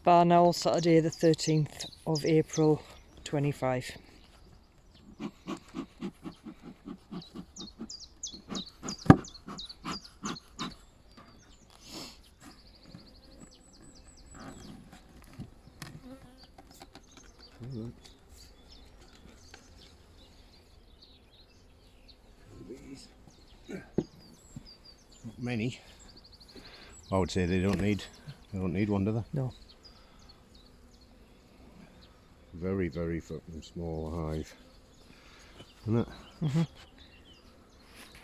Barn Owl, Saturday the 13th of April 25. These. Not many. I would say they don't need one, do they? No. Very, very fucking small hive. Isn't it? Do you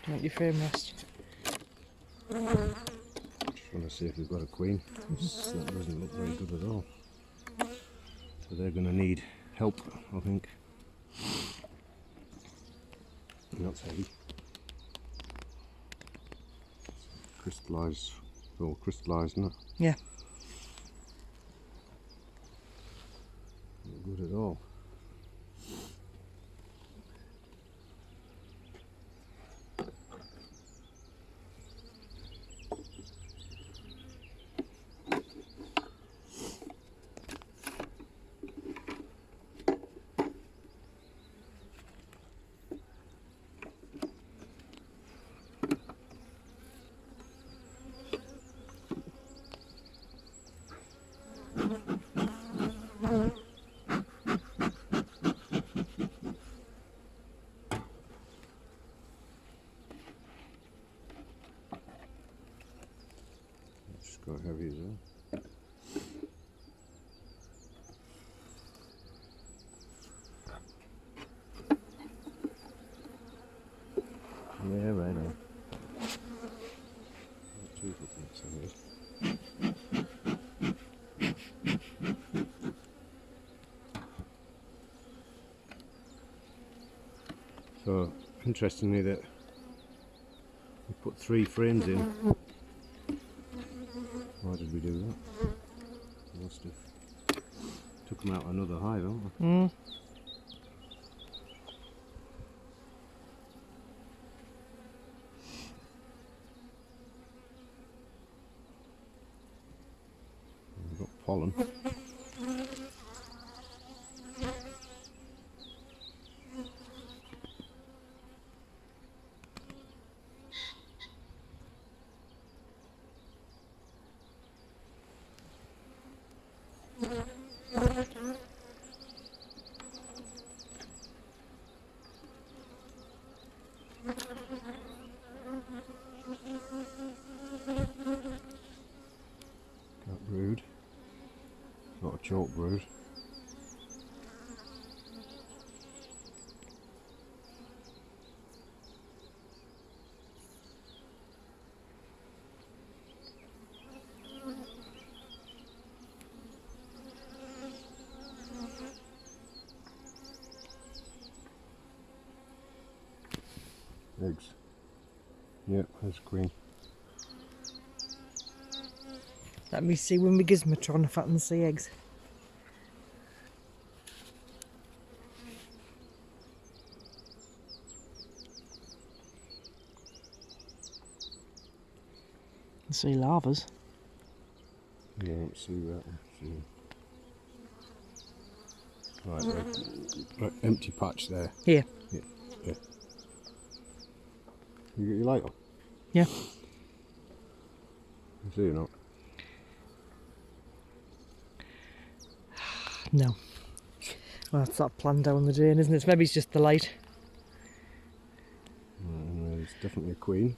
want your frame rest? Just want to see if we've got a queen. That doesn't look very good at all. So they're going to need help, I think. And that's heavy. Crystallised, all crystallised, isn't it? Yeah. Not good at all. It's quite heavy as well. Yeah, right on. Two footprints on it. So, interestingly, that we put 3 frames in. Why did we do that? We must have took them out of another hive, haven't we? We've got pollen. Got brood. Not a chalk brood. Eggs. Yep, there's queen. Let me see when my gizmotron if I can see eggs. I see larvas. Yeah, let's see that. Let's see. Right, empty patch there. Here. Yeah, yeah. You get your light on? Yeah. You see or not? No. Well, that's that plan down the drain, isn't it? Maybe it's just the light. There's definitely a queen.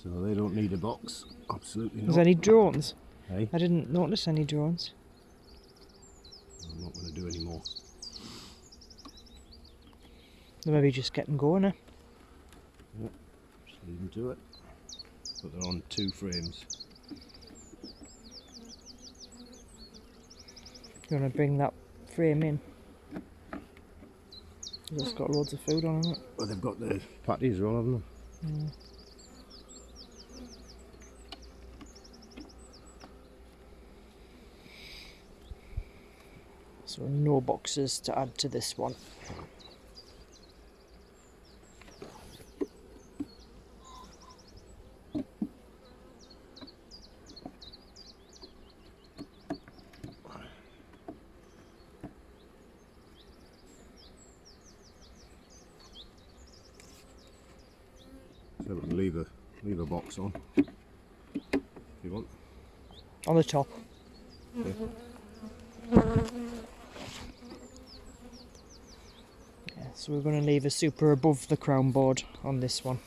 So they don't need a box. Absolutely not. Was there any drones? Hey? I didn't notice any drones. I'm not going to do any more. They're maybe just getting going, eh? Yep, just leave them to it. But they're on 2 frames. You want to bring that frame in? It's got loads of food on, hasn't it? Well, they've got the patties as well, haven't they? Mm. So no boxes to add to this one. leave a box on if you want. On the top. Yeah. Yeah, so we're going to leave a super above the crown board on this one.